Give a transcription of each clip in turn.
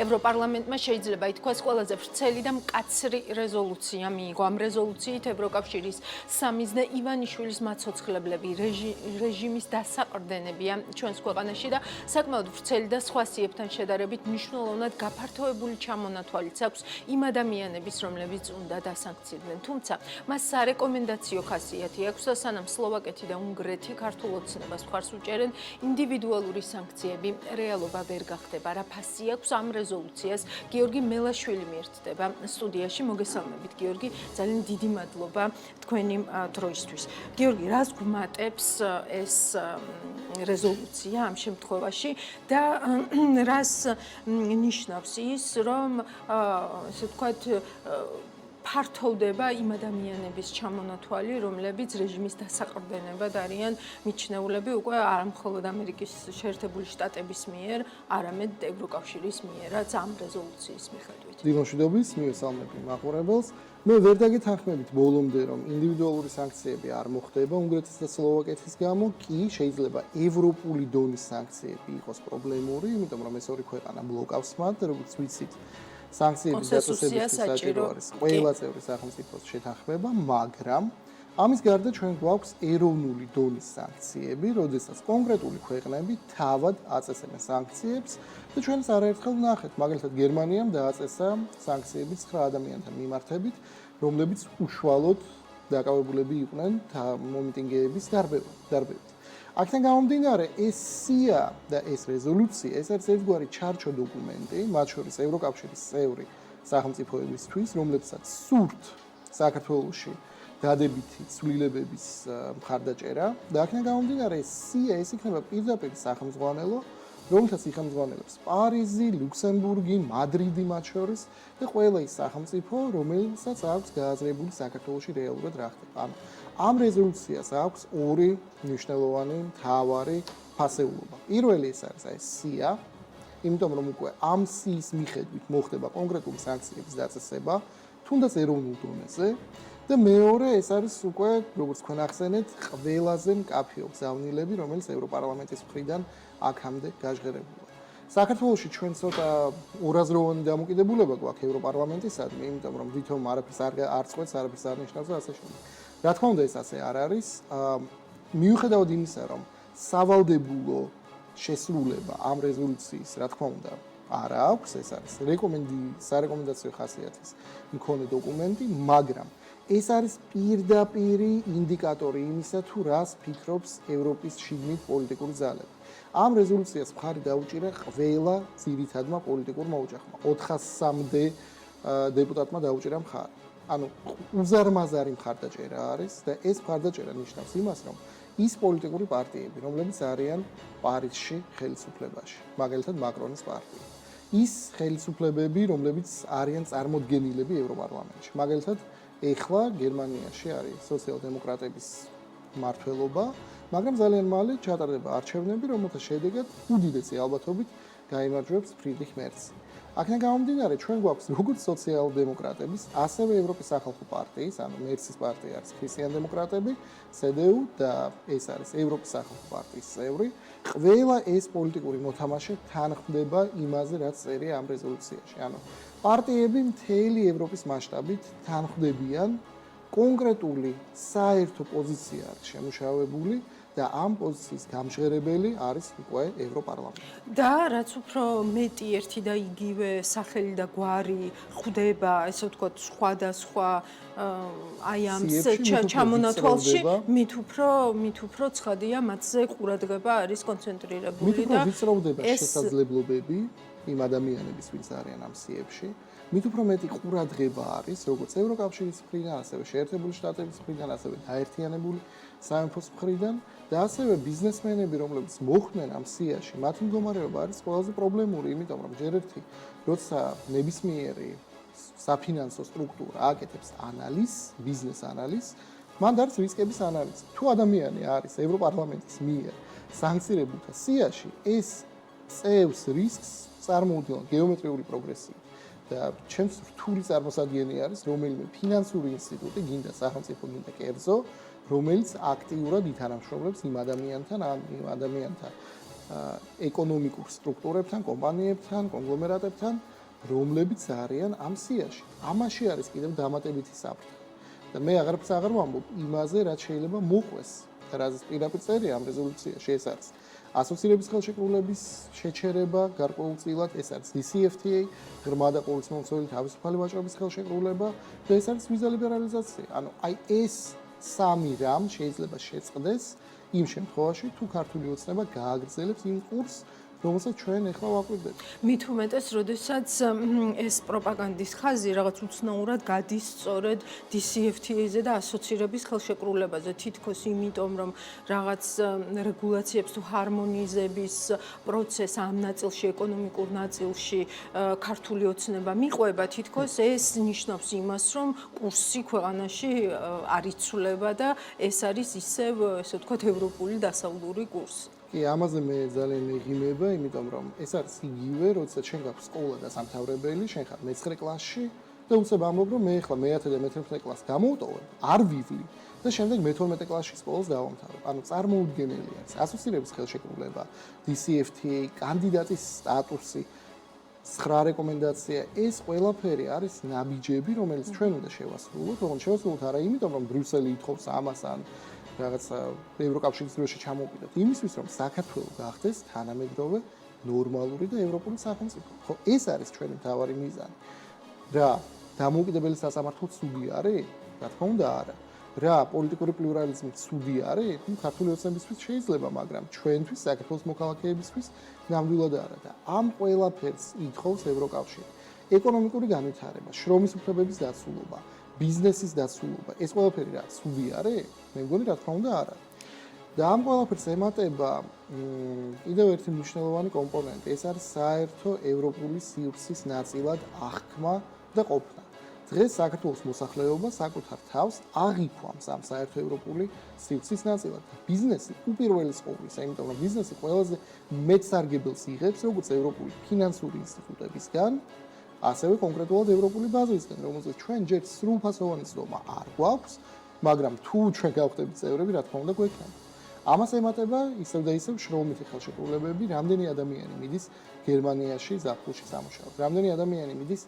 ევროპარლამენტმა შეიძლება ითქვას ყველაზე ვრცელი და მკაცრი რეზოლუცია მიიღო. ამ რეზოლუციით ევროკავშირის სამიზნე ივანიშვილის მაცოცხლებლები რეჟიმის დასაყრდენებია ჩვენს ქვეყანაში და საკმაოდ ვრცელი და სხვა სიებთან შედარებით მნიშვნელოვნად გაფართოებული ჩამონათვალიც აქვს იმ ადამიანების, რომლებიც უნდა დასანქცირდნენ. თუმცა მას სარეკომენდაციო ხასიათი აქვს და სანამ სლოვაკეთი და უნგრეთი ქართულ ოცნებას მხარს უჭერენ, ინდივიდუალური სანქციები რეალობა ვერ გახდება. რა ფასი აქვს ამ რეზოლუციას? გიორგი მელაშვილი მიერთდება სტუდიაში. მოგესალმებით, გიორგი. ძალიან დიდი მადლობა თქვენი დროისთვის. გიორგი, რას გვმატებს ეს რეზოლუცია ამ შემთხვევაში და რას ნიშნავს ის, რომ ესე ვთქვათ ფართოვდება იმ ადამიანების ჩამონათვალი, რომლებიც რეჟიმის დასაყრდენებად არიან მიჩნეულები უკვე არა მხოლოდ ამერიკის შეერთებული შტატების მიერ, არამედ ევროკავშირის მიერაც ამ რეზოლუციის მიხედვით. დილომშვიდობის, მივესალმები მაყურებელს. მე ვერ დაგეთანხმებით ბოლომდე, რომ ინდივიდუალური სანქციები არ მოხდება უნგრეთის და სლოვაკეთის გამო, კი შეიძლება ევროპული დონის სანქციები იყოს პრობლემური, იმიტომ რომ ეს ორი ქვეყანა ბლოკავს მათ, როგორც ვიცით. სანქციების დაწესებისთვის საჭირო არის ყველა წევრი სახელმწიფოს შეთანხმება, მაგრამ ამის გარდა ჩვენ გვაქვს ეროვნული დონის სანქციები, როდესაც კონკრეტული ქვეყნები თავად აწესებენ სანქციებს და ჩვენ არაერთხელ ვნახეთ, მაგალითად გერმანიამ დააწესა სანქციები 9 ადამიანთან მიმართებით, რომლებიც უშუალოდ დაკავებულები იყვნენ მომიტინგეების დარბევით. აქედან გამომდინარე, ეს სია და ეს რეზოლუცია, ეს არის ერთგვარი ჩარჩო დოკუმენტი, მათ შორის ევროკავშირის წევრი სახელმწიფოებისთვის, რომლებსაც სურთ საქართველოში დადებითი ცვლილებების მხარდაჭერა და აქედან გამომდინარე, ეს სია ეს იქნება პირდაპირ სახელმძღვანელო, რომელთაც იხელმძღვანელებს პარიზი, ლუქსემბურგი, მადრიდი მათ შორის და ყველა ის სახელმწიფო, რომელსაც აქვს გააზრებული საქართველოში რეალურად რა ხდება. ამ რეზოლუციას აქვს ორი მნიშვნელოვანი მთავარი ფასეულობა. პირველი ეს არის ეს სია, იმიტომ რომ უკვე ამ სიის მიხედვით მოხდება კონკრეტული სანქციების დაწესება, თუნდაც ეროვნულ დონეზე და მეორე ეს არის უკვე, როგორც თქვენ ახსენეთ, ყველაზე მკაფიო გზავნილები, რომელიც ევროპარლამენტის მხრიდან აქამდე გაჟღერებულა. საქართველოში ჩვენ ცოტა ორაზროვანი დამოკიდებულება გვაქვს ევროპარლამენტისადმი, იმიტომ რომ ვითომ არაფერს არ წყვეტს, არაფერს არ ნიშნავს და ასე შემდეგ. რა თქმა უნდა, ეს ასე არ არის. მიუხედავად იმისა, რომ სავალდებულო შესრულება ამ რეზოლუციის, რა თქმა უნდა, არ აქვს, ეს არის სარეკომენდაციო ხასიათის მქონე დოკუმენტი, მაგრამ ეს არის პირდაპირი ინდიკატორი იმისა, თუ რას ფიქრობს ევროპის შიგნით პოლიტიკური ძალები. ამ რეზოლუციას მხარი დაუჭირა ყველა ძირითადმა პოლიტიკურმა ოჯახმა. 403-მდე დეპუტატმა დაუჭირა მხარი. ანუ უზარმაზარი მხარდაჭერა არის და ეს მხარდაჭერა ნიშნავს იმას, რომ ის პოლიტიკური პარტიები, რომლებიც არიან პარიზში ხელისუფლებაში, მაგალითად მაკრონის პარტია, ის ხელისუფლებები, რომლებიც არიან წარმოდგენილები ევროპარლამენტში, მაგალითად ეხლა გერმანიაში არის სოციალ-დემოკრატების მმართველობა, მაგრამ ძალიან მალე ჩატარდება არჩევნები, რომელთა შედეგად უდიდესი ალბათობით გაიმარჯვებს ფრიდრიხ მერცი. აქედან გამომდინარე, ჩვენ გვაქვს როგორც სოციალ-დემოკრატების, ასევე ევროპის სახალხო პარტიის, ანუ მერცის პარტია არის ქრისტიან-დემოკრატები, CDU და ეს არის ევროპის სახალხო პარტიის წევრი. ყველა ეს პოლიტიკური მოთამაშე თანხმდება იმაზე, რაც წერია ამ რეზოლუციაში. ანუ პარტიები მთელი ევროპის მასშტაბით თანხმდებიან, კონკრეტული საერთო პოზიცია არის შემუშავებული და ამ პოზიციის გამჟღერებელი არის უკვე ევროპარლამენტი. და რაც უფრო მეტი ერთი და იგივე სახელი და გვარი ხვდება, ესე ვთქვათ, სხვადასხვა აი ამ ჩამონათვალში, მით უფრო ცხადია მათზე ყურადღება არის კონცენტრირებული და მით უფრო ვიწროვდება შესაძლებლობები იმ ადამიანების, ვინც არიან ამ სიებში. მით უფრო მეტი ყურადღება არის, როგორც ევროკავშირის მხრიდან, ასევე შეერთებული შტატების მხრიდან, ასევე გაერთიანებული სამეფოს მხრიდან და ასევე ბიზნესმენები, რომლებიც მოხვდნენ ამ სიაში, მათი მდგომარეობა არის ყველაზე პრობლემური, იმიტომ რომ ჯერ ერთი, როცა ნებისმიერი საფინანსო სტრუქტურა აკეთებს ანალიზს, ბიზნეს ანალიზს, მან არის რისკების ანალიზი. თუ ადამიანი არის ევროპარლამენტის მიერ სანქცირებულთა სიაში, ეს წევს რისკს წარმოუდგენელ გეომეტრიული პროგრესიით. და ჩემს რთული წარმოსადგენი არის, რომელიმე ფინანსური ინსტიტუტი, გინდა სახელმწიფო, გინდა კერძო, რომელიც აქტიურად ითანამშრომლებს იმ ადამიანთან ეკონომიკურ სტრუქტურებთან, კომპანიებთან, კონგლომერატებთან, რომლებიც არიან ამ სიაში. ამაში არის კიდევ დამატებითი საფრთხე. და მე აღარაფერს აღარ ვამბობ იმაზე, რაც შეიძლება მოყვეს და რაც პირდაპირ წერია ამ რეზოლუციაში, ეს არის ასოცირების ხელშეკრულების შეჩერება გარკვეულწილად, ეს არის DCFTA, ღრმა და ყოვლისმომცველი თავისუფალი ვაჭრობის ხელშეკრულება და ეს არის ვიზა ლიბერალიზაცია. ანუ აი ეს სამი რამ შეიძლება შეწყდეს იმ შემთხვევაში, თუ ქართული ოცნება გააგრძელებს იმ კურსს, რომელსაც ჩვენ ახლა ვაკვირდებით. მით უმეტეს, როდესაც ეს პროპაგანდის ხაზი რაღაც უცნაურად გადის სწორედ DCFTA-ზე და ასოცირების ხელშეკრულებაზე, თითქოს იმიტომ, რომ რაღაც რეგულაციებს თუ ჰარმონიზების პროცესს ამ ნაწილში, ეკონომიკურ ნაწილში ქართული ოცნება მიყვება, თითქოს ეს ნიშნავს იმას, რომ კურსი ქვეყანაში არ იცვლება და ეს არის ისევ, ესე ვთქვათ, ევროპული დასავლური კურსი. კი, ამაზე მე ძალიან მეღიმება, იმიტომ რომ ეს არის იგივე, როდესაც შენ გაქვს სკოლა და სამთავრებელი, შენ ხარ მე-9 კლასში და უცებ ამბობ, რომ მე ახლა მე-10 და მე-11 კლასს გამოვტოვებ, არ ვივლი და შემდეგ მე-12 კლასში სკოლას დავამთავრებ. ანუ წარმოუდგენელი არის ასოცირების ხელშეკრულება, DCFTA, კანდიდატის სტატუსი, 9 რეკომენდაცია, ეს ყველაფერი არის ნაბიჯები, რომელიც ჩვენ უნდა შევასრულოთ, თუმცა შევასრულოთ არა იმიტომ, რომ ბრიუსელი ითხოვს ამას ან რაღაც ევროკავშირის დროში ჩამოვიდოთ. იმისთვის, რომ საქართველოს გახდეს თანამედროვე ნორმალური და ევროპული სახელმწიფო. ხო, ეს არის ჩვენი მთავარი მიზანი. რა, დამოუკიდებელი სასამართლო ცუდი არის? რა თქმა უნდა, არა. რა, პოლიტიკური პლურალიზმი ცუდი არის? ნუ ქართული ოცნებისთვის შეიძლება, მაგრამ ჩვენთვის, საქართველოს მოქალაქეებისთვის ნამდვილად არა და ამ ყველაფერს ითხოვს ევროკავშირი. ეკონომიკური განვითარება, შრომის უფლებების დაცულობა, ბიზნესის დაცულობა, ეს ყველაფერი რა ცუდი არის? მე მგონი რა თქმა უნდა არა. და ამ ყველაფერს ემატება კიდევ ერთი მნიშვნელოვანი კომპონენტი, ეს არის საერთო ევროპული სივრცის ნაწილად აღქმა და ყოფნა. დღეს საქართველოს მოსახლეობა საკუთარ თავს აღიქვამს ამ საერთო ევროპული სივრცის ნაწილად. ბიზნესი უპირველეს ყოვლისა, იმიტომ რომ ბიზნესი ყველაზე მეტ სარგებელს იღებს როგორც ევროპული ფინანსური ინსტიტუტებისგან, ასევე კონკრეტულად ევროპული ბაზისგან, რომელზეც ჩვენ ჯერ სრულფასოვანი ცდომა არ გვაქვს, მაგრამ თუ ჩვენ გავხდებით წევრები, რა თქმა უნდა, გვექნება. ამას ემატება ისევ და ისევ შრომითი ხელშეკრულებები, რამდენი ადამიანი მიდის გერმანიაში ზაფხულში სამუშაოდ, რამდენი ადამიანი მიდის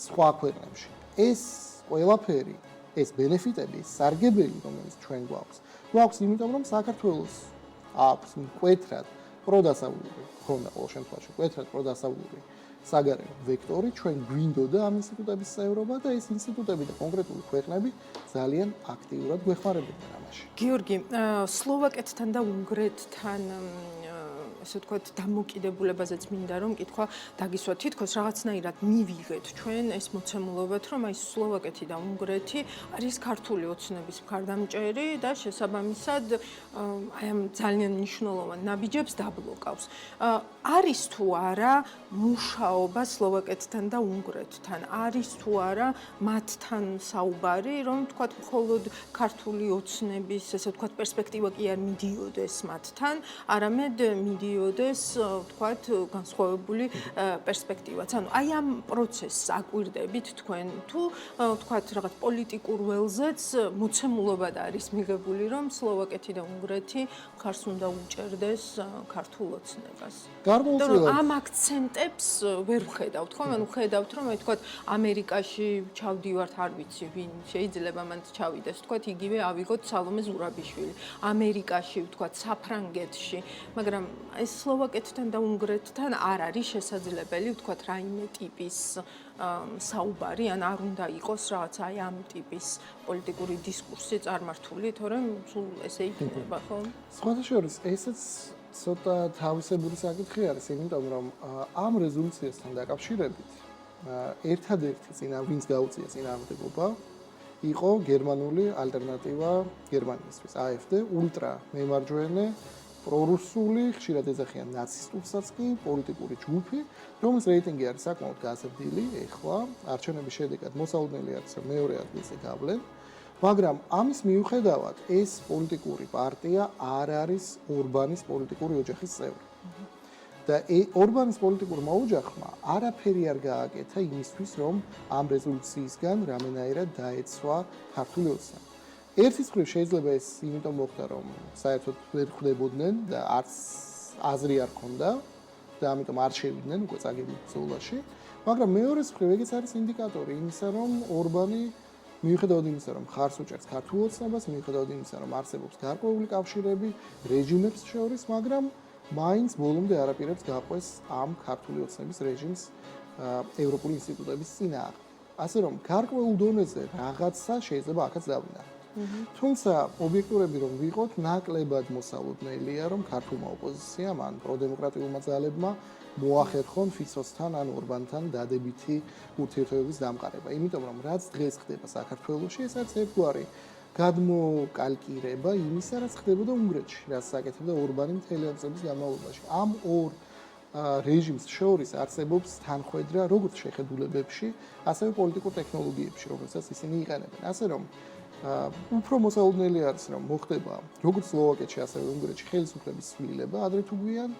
სხვა ქვეყნებში. ეს ყველაფერი, ეს ბენეფიტები, სარგებელი, რომელიც ჩვენ გვაქვს, იმიტომ რომ საქართველოს აქვს მკვეთრად პროდასავლური, ხონდა ყოველ შემთხვევაში, მკვეთრად პროდასავლური საგარეო ვექტორი, ჩვენ გვინდოდა ამ ინსტიტუტების წევრობა და ეს ინსტიტუტები და კონკრეტული ქვეყნები ძალიან აქტიურად გვეხმარებოდნენ ამაში. გიორგი, სლოვაკეთთან და უნგრეთთან ესე ვთქვათ, დამოკიდებულებაზეც მინდა რომ კითხვა დაგისვა. თითქოს რაღაცნაირად მივიღეთ ჩვენ ეს მოცემულობათ, რომ აი სლოვაკეთი და უნგრეთი არის ქართული ოცნების მხარდამჭერი და შესაბამისად აი ამ ძალიან მნიშვნელოვან ნაბიჯებს დაბლოკავს. არის თუ არა მუშაობა სლოვაკეთთან და უნგრეთთან? არის თუ არა მათთან საუბარი, რომ თქვათ მხოლოდ ქართული ოცნების, ესე ვთქვათ, პერსპექტივა კი არ მიდიოდეს მათთან, არამედ მიდიოდეს, ვთქვათ, განსხვავებული პერსპექტივაც. ანუ აი ამ პროცესს აკვირდებით თქვენ თუ ვთქვათ, რაღაც პოლიტიკურ ველზეც მოცემულობად არის მიღებული, რომ სლოვაკეთი და უნგრეთი მხარს უნდა უჭერდეს ქართულ ოცნებას. გარკვეულწილად ამ აქცენტებს ვერ ვხედავთ, ხო? ანუ ხედავთ, რომ აი თქვათ, ამერიკაში ჩავდივართ, არ ვიცი, ვინ შეიძლება მანდ ჩავიდეს, თქვათ, იგივე ავიღოთ სალომე ზურაბიშვილი. ამერიკაში, ვთქვათ, საფრანგეთში, მაგრამ ეს სლოვაკეთთან და უნგრეთთან არ არის შესაძლებელი, ვთქვათ, რაიმე ტიპის საუბარი, ან არ უნდა იყოს რაღაც აი ამ ტიპის პოლიტიკური დისკურსი წარმართული, თორემ სულ ესე იქნება, ხო? სხვათა შორის, ესეც ცოტა თავისებური საკითხი არის, იმიტომ რომ ამ რეზოლუციასთან დაკავშირებით ერთადერთი ვინც გაუწია წინააღმდეგობა, იყო გერმანული ალტერნატივა გერმანიისთვის, AfD, ულტრა მემარჯვენე, პრორუსული, ხშირად ეძახიან ნაცისტულსაც კი, პოლიტიკური ჯგუფი, რომლის რეიტინგი არის საკმაოდ გაზრდილი, ეხლა არჩევნების შედეგად მოსალოდნელი არის, რომ მეორე ადგილზე გავლენ. მაგრამ ამის მიუხედავად ეს პოლიტიკური პარტია არ არის ორბანის პოლიტიკური ოჯახის წევრი. და ორბანის პოლიტიკურმა ოჯახმა არაფერი არ გააკეთა იმისთვის, რომ ამ რეზოლუციისგან რამენაირად დაეცვა ქართული ოცნება. ერთის მხრივ შეიძლება ეს იმიტომ მოხდა, რომ საერთოდ ვერ ხვდებოდნენ და არც აზრი არ ქონდა და ამიტომ არ შევიდნენ უკვე წაგებით ბრძოლაში. მაგრამ მეორეს მხრივ ეგეც არის ინდიკატორი იმისა, რომ ორბანი მიუხედავად იმისა, რომ ხარს უჭერს ქართულ ოცნებას, მიუხედავად იმისა, რომ არსებობს გარკვეული კავშირები რეჟიმებს შორის, მაგრამ მაინც ბოლომდე არ აპირებს გაყვეს ამ ქართული ოცნების რეჟიმს ევროპული ინსტიტუტების წინააღმდეგ. ასე რომ გარკვეულ დონეზე რაღაცა შეიძლება აქაც დავინახოთ. თუმცა ობიექტურები რომ ვიყოთ, ნაკლებად მოსალოდნელია, რომ ქართულმა ოპოზიციამ ან პროდემოკრატიულმა ძალებმა მოახერხონ ფიცოსთან ან ორბანთან დადებითი ურთიერთობების დამყარება. იმიტომ რომ რაც დღეს ხდება საქართველოში, ეს არის ერთგვარი გადმოკალკირება იმისა, რაც ხდებოდა უნგრეთში, რაც აკეთებდა ორბანი მთელი წლების განმავლობაში. ამ ორ რეჟიმს შორის არსებობს თანხვედრა როგორც შეხედულებებში, ასევე პოლიტიკურ ტექნოლოგიებში, რომელსაც ისინი იყენებენ. ასე რომ უფრო მოსალოდნელი არის, რომ მოხდება როგორც სლოვაკეთში, ასევე უნგრეთში ხელისუფლების ცვლილება, ადრე თუ გვიან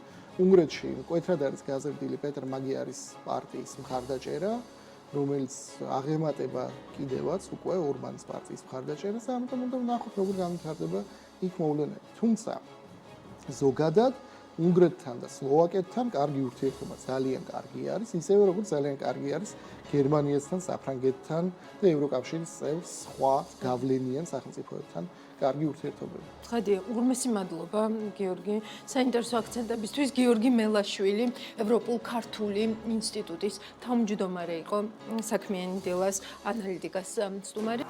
უნგრეთში მკვეთრად არის გაზრდილი პეტერ მაგიარის პარტიის მხარდაჭერა, რომელიც აღემატება კიდევაც უკვე ორბანის პარტიის მხარდაჭერას, ამიტომ უნდა ვნახოთ, როგორ განვითარდება იქ მოვლენები. თუმცა ზოგადად უნგრეთთან და სლოვაკეთთან კარგი ურთიერთობა ძალიან კარგი არის, ისევე როგორც ძალიან კარგი არის გერმანიასთან, საფრანგეთთან და ევროკავშირის წევრ სხვა გავლენიან სახელმწიფოებთან კარგი ურთიერთობები. ხადია, ურმესი მადლობა, გიორგი. საინტერესო აქცენტებისთვის გიორგი მელაშვილი, ევროპულ-ქართული ინსტიტუტის თავმჯდომარე იყო, საქმიანი დილას ანალიტიკას სტუმარი.